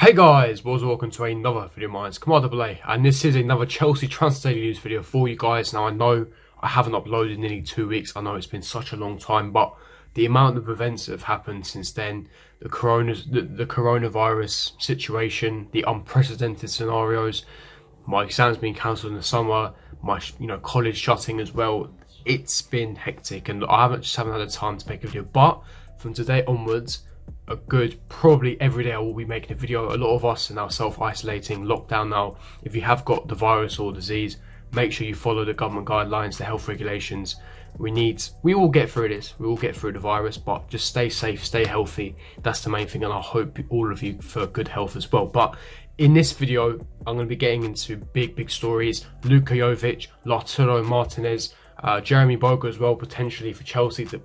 Hey guys, welcome to another video of mine. It's Kamada Belay, and this is another Chelsea transfer news video for you guys. Now I know I haven't uploaded in nearly 2 weeks. I know it's been such a long time, but the amount of events that have happened since then, the coronavirus situation, the unprecedented scenarios, my exams being cancelled in the summer, my college shutting as well. It's been hectic, and I haven't had the time to make a video. But from today onwards, probably every day I will be making a video. A lot of us are now self-isolating, lockdown now. If you have got the virus or disease, make sure you follow the government guidelines, the health regulations. We will get through this. We will get through the virus, but just stay safe, stay healthy. That's the main thing, and I hope all of you for good health as well. But in this video, I'm going to be getting into big stories. Jovic, Lautaro, Martinez, Jeremy Boga as well, potentially for Chelsea to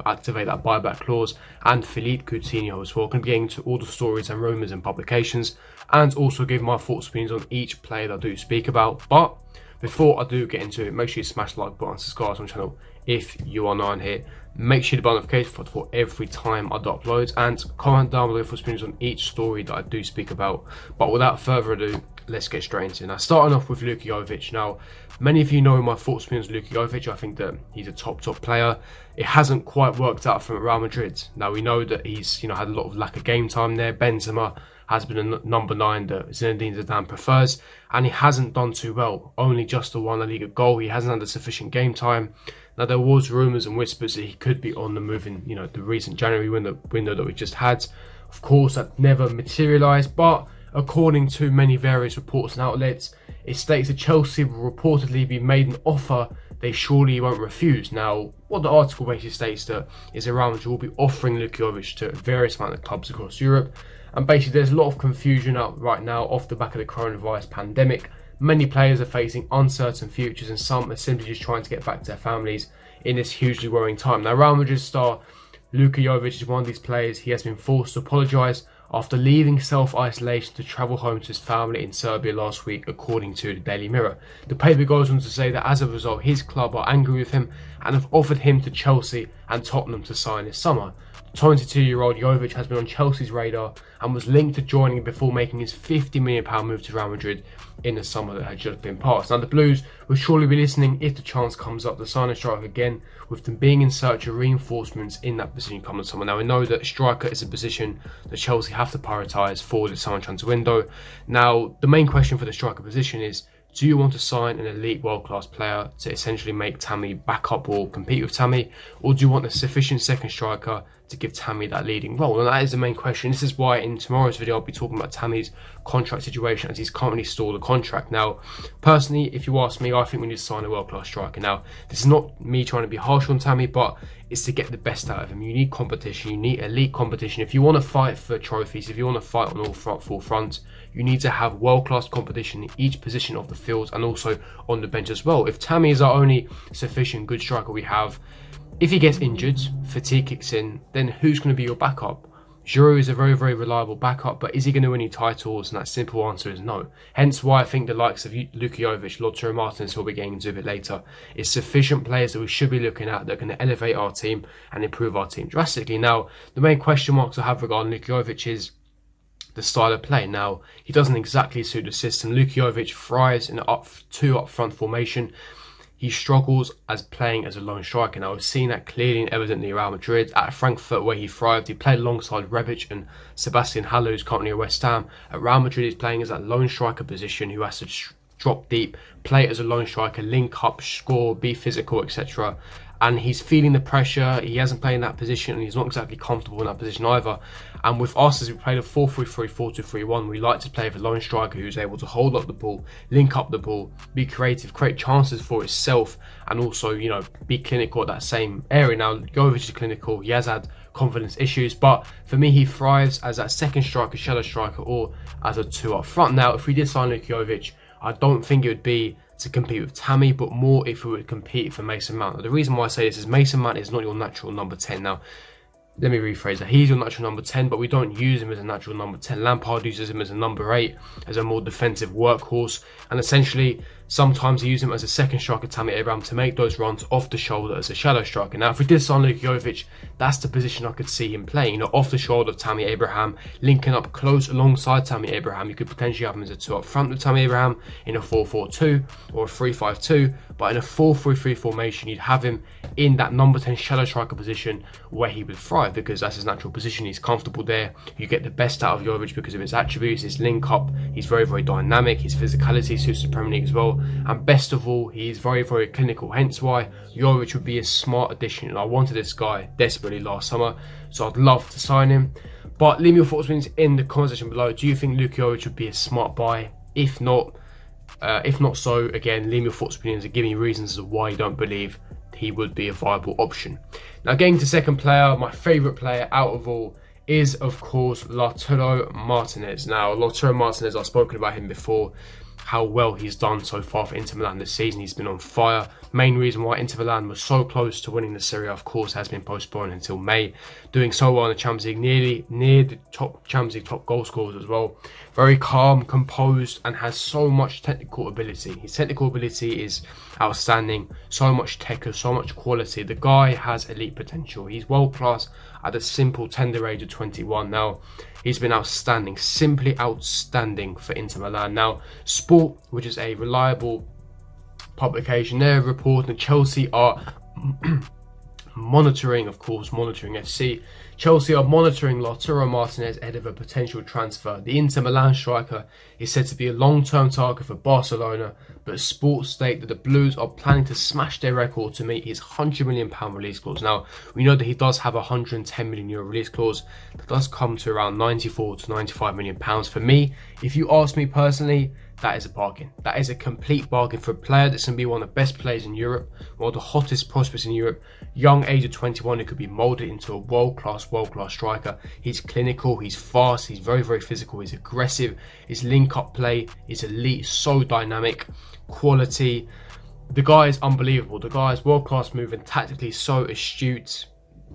activate that buyback clause, and Coutinho as well. I'm going to be getting into all the stories and rumours and publications, and also give my thoughts and opinions on each player that I do speak about. But before I do get into it, make sure you smash the like button, subscribe to my channel if you are not here. Make sure the bell notification for every time I do uploads, and comment down below for opinions on each story that I do speak about. But without further ado, let's get straight into it. Now, starting off with Jovic. Now, many of you know my thoughts and opinions on Jovic. I think that he's a top player. It hasn't quite worked out for Real Madrid. Now, we know that he's had a lot of lack of game time there. Benzema has been a number 9 that Zinedine Zidane prefers, and he hasn't done too well. Only just the one La Liga goal. He hasn't had the sufficient game time. Now, there was rumours and whispers that he could be on the move in the recent January window that we just had. Of course, that never materialised, but according to many various reports and outlets, it states that Chelsea will reportedly be made an offer they surely won't refuse. Now, what the article basically states that is Real Madrid will be offering Jovic to various amount of clubs across Europe. And basically, there's a lot of confusion out right now off the back of the coronavirus pandemic. Many players are facing uncertain futures, and some are simply just trying to get back to their families in this hugely worrying time. Now, Real Madrid star Jovic is one of these players. He has been forced to apologise after leaving self-isolation to travel home to his family in Serbia last week, according to the Daily Mirror. The paper goes on to say that as a result, his club are angry with him and have offered him to Chelsea and Tottenham to sign this summer. 22-year-old Jovic has been on Chelsea's radar and was linked to joining before making his £50 million move to Real Madrid in the summer that had just been passed. Now, the Blues will surely be listening if the chance comes up to sign a striker again, with them being in search of reinforcements in that position coming summer. Now, we know that striker is a position that Chelsea have to prioritise for the summer transfer window. Now, the main question for the striker position is, do you want to sign an elite world-class player to essentially make Tammy back up or compete with Tammy? Or do you want a sufficient second striker to give Tammy that leading role? And that is the main question. This is why in tomorrow's video I'll be talking about Tammy's contract situation, as he's currently stalled a contract. Now, personally, if you ask me, I think we need to sign a world-class striker. Now, this is not me trying to be harsh on Tammy, but it's to get the best out of him. You need competition, you need elite competition. If you want to fight for trophies, if you want to fight on all four fronts, you need to have world-class competition in each position of the field and also on the bench as well. If Tammy is our only sufficient good striker we have, if he gets injured, fatigue kicks in, then who's going to be your backup? Giroud is a very reliable backup, but is he going to win any titles? And that simple answer is no. Hence why I think the likes of Jovic, Lautaro, Martinez, who we'll be getting into a bit later, is sufficient players that we should be looking at that are going to elevate our team and improve our team drastically. Now, the main question marks I have regarding Jovic is the style of play. Now, he doesn't exactly suit the system. Jovic thrives in an two up front formation. He struggles as playing as a lone striker. Now, we've seen that clearly and evidently at Real Madrid. At Frankfurt, where he thrived, he played alongside Rebic and Sebastian Haller, who's currently at West Ham. At Real Madrid, he's playing as that lone striker position who has to drop deep, play as a lone striker, link up, score, be physical, etc. And he's feeling the pressure. He hasn't played in that position, and he's not exactly comfortable in that position either. And with us, as we played a 4-3-3, 4-2-3-1, we like to play with a lone striker who's able to hold up the ball, link up the ball, be creative, create chances for himself, and also, be clinical at that same area. Now, Jovic is clinical. He has had confidence issues, but for me, he thrives as that second striker, shadow striker, or as a 2 up front. Now, if we did sign Jovic, I don't think it would be to compete with Tammy, but more if we would compete for Mason Mount. Now, the reason why I say this is Mason Mount is not your natural number 10. Now, let me rephrase that. He's your natural number 10, but we don't use him as a natural number 10. Lampard uses him as a number 8, as a more defensive workhorse. And essentially, Sometimes he used him as a second striker, Tammy Abraham, to make those runs off the shoulder as a shadow striker. Now, if we did sign Luka Jovic, that's the position I could see him playing. You know, off the shoulder of Tammy Abraham, linking up close alongside Tammy Abraham. You could potentially have him as a 2 up front with Tammy Abraham in a 4-4-2 or a 3-5-2. But in a 4-3-3 formation, you'd have him in that number 10 shadow striker position where he would thrive, because that's his natural position. He's comfortable there. You get the best out of Jovic because of his attributes, his link up. He's very, very dynamic. His physicality suits the Premier League as well. And best of all, he is very, very clinical. Hence why Jovic would be a smart addition. And I wanted this guy desperately last summer, so I'd love to sign him. But leave me your thoughts in the comment section below. Do you think Luka Jovic would be a smart buy? If not so, again, leave me your thoughts, opinions, and give me reasons as to why you don't believe he would be a viable option. Now, getting to second player, my favourite player out of all is, of course, Lautaro Martinez. Now, Lautaro Martinez, I've spoken about him before, how well he's done so far for Inter Milan this season. He's been on fire. Main reason why Inter Milan was so close to winning the Serie A, of course, has been postponed until May. Doing so well in the Champions League, nearly near the top Champions League top goal scorers as well. Very calm, composed, and has so much technical ability. His technical ability is outstanding. So much tech, so much quality. The guy has elite potential. He's world class at a simple tender age of 21. Now, he's been outstanding, simply outstanding for Inter Milan. Now, Sport, which is a reliable publication, they're reporting Chelsea are monitoring FC. Chelsea are monitoring Lautaro Martinez ahead of a potential transfer. The Inter Milan striker is said to be a long-term target for Barcelona, but sports state that the Blues are planning to smash their record to meet his £100 million release clause. Now, we know that he does have a €110 million release clause. That does come to around £94 to £95 million. For me, if you ask me personally, that is a bargain. That is a complete bargain for a player that's going to be one of the best players in Europe, one of the hottest prospects in Europe. Young age of 21, who could be moulded into a world-class striker. He's clinical, he's fast, he's very, very physical, he's aggressive. His link-up play is elite, so dynamic, quality. The guy is unbelievable. The guy is world-class moving, tactically so astute.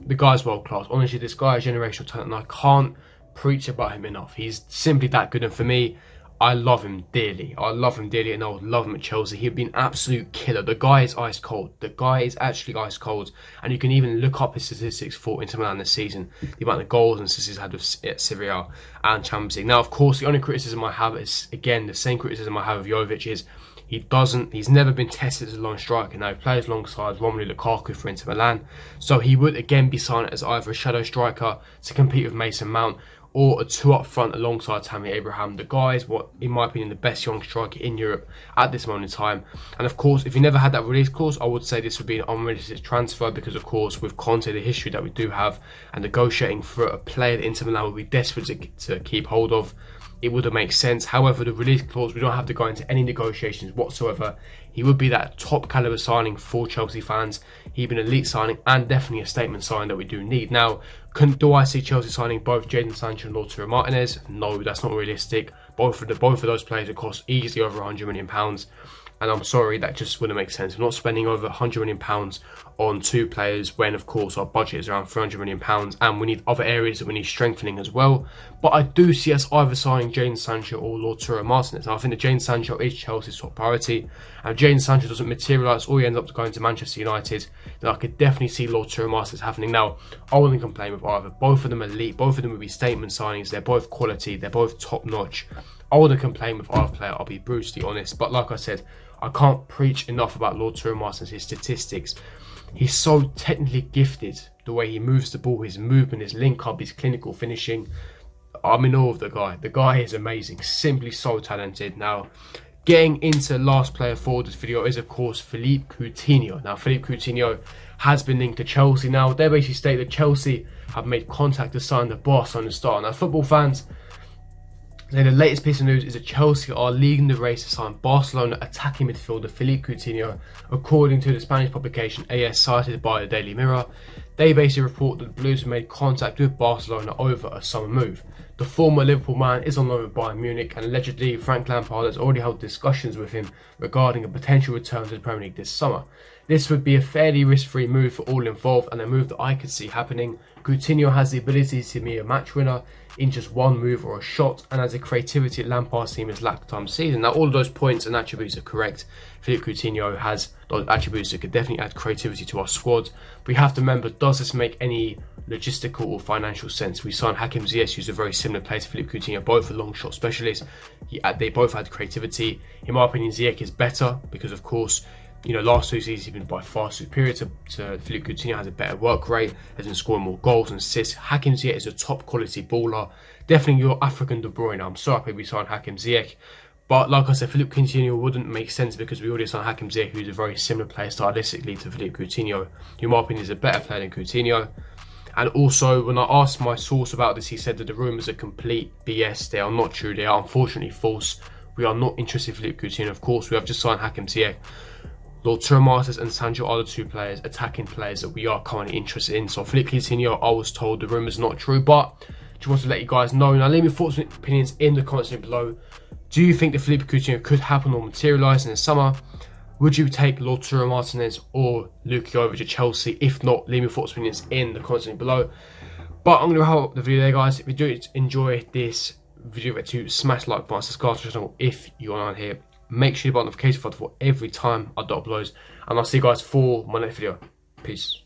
The guy's world-class. Honestly, this guy is generational talent, and I can't preach about him enough. He's simply that good, and for me, I love him dearly. I love him dearly, and I would love him at Chelsea. He'd be an absolute killer. The guy is ice cold. The guy is actually ice cold. And you can even look up his statistics for Inter Milan this season. The amount of goals and assists he's had with Serie A and Champions League. Now, of course, the only criticism I have is, again, the same criticism I have of Jovic is he's never been tested as a lone striker. Now, he plays alongside Romelu Lukaku for Inter Milan. So he would, again, be signed as either a shadow striker to compete with Mason Mount, or a 2 up front alongside Tammy Abraham. The guy is, what, in my opinion, the best young striker in Europe at this moment in time. And of course, if he never had that release clause, I would say this would be an unrealistic transfer, because of course, with Conte, the history that we do have, and negotiating for a player that Inter Milan would be desperate to keep hold of, it would have made sense. However, the release clause, we don't have to go into any negotiations whatsoever. He would be that top caliber signing for Chelsea fans. He'd be an elite signing and definitely a statement sign that we do need. Now, do I see Chelsea signing both Jadon Sancho and Lautaro Martinez? No, that's not realistic. Both of those players would cost easily over £100 million. And I'm sorry, that just wouldn't make sense. We're not spending over £100 million on 2 players when, of course, our budget is around £300 million, and we need other areas that we need strengthening as well. But I do see us either signing Jadon Sancho or Lautaro Martinez. Now, I think that Jadon Sancho is Chelsea's top priority. And if Jadon Sancho doesn't materialise, or he ends up going to Manchester United, then I could definitely see Lautaro Martinez happening. Now, I wouldn't complain with either. Both of them are elite. Both of them would be statement signings. They're both quality. They're both top-notch. I wouldn't complain with either player, I'll be brutally honest. But like I said, I can't preach enough about Lautaro Martinez, his statistics. He's so technically gifted. The way he moves the ball, his movement, his link-up, his clinical finishing. I'm in awe of the guy. The guy is amazing. Simply so talented. Now, getting into last player for this video is, of course, Philippe Coutinho. Now, Philippe Coutinho has been linked to Chelsea. Now, they basically state that Chelsea have made contact to sign the Barcelona star. Now, football fans, the latest piece of news is that Chelsea are leading the race to sign Barcelona attacking midfielder Philippe Coutinho, according to the Spanish publication AS, cited by the Daily Mirror. They basically report that the Blues have made contact with Barcelona over a summer move. The former Liverpool man is on loan with Bayern Munich, and allegedly Frank Lampard has already held discussions with him regarding a potential return to the Premier League this summer. This would be a fairly risk-free move for all involved, and a move that I could see happening. Coutinho has the ability to be a match winner. in just one move or a shot, and has a creativity at Lampard's team has lacked the time of season. Now, all of those points and attributes are correct. Philippe Coutinho has those attributes that could definitely add creativity to our squad. But we have to remember, does this make any logistical or financial sense? We signed Hakim Ziyech, who's a very similar player to Philippe Coutinho, both are long shot specialists. They both had creativity. In my opinion, Ziyech is better because, of course, last 2 seasons he's been by far superior to Philippe Coutinho, has a better work rate, has been scoring more goals and assists. Hakim Ziyech is a top quality baller, definitely your African De Bruyne. I'm so happy we signed Hakim Ziyech. But like I said, Philippe Coutinho wouldn't make sense because we already signed Hakim Ziyech, who's a very similar player stylistically to Philippe Coutinho, who in my opinion is a better player than Coutinho. And also, when I asked my source about this, he said that the rumours are complete BS. They are not true. They are unfortunately false. We are not interested in Philippe Coutinho. Of course, we have just signed Hakim Ziyech. Lautaro Martinez and Sancho are the 2 players, attacking players, that we are currently interested in. So Philippe Coutinho, I was told the rumours are not true, but just want to let you guys know. Now, leave your thoughts and opinions in the comments below. Do you think that Philippe Coutinho could happen or materialise in the summer? Would you take Lautaro Martinez or Luka Jovic at Chelsea? If not, leave your thoughts and opinions in the comments below. But I'm going to wrap up the video there, guys. If you do enjoy this video, to smash the like button, subscribe to the channel if you are on here. Make sure you hit the notification button for every time I upload. And I'll see you guys for my next video. Peace.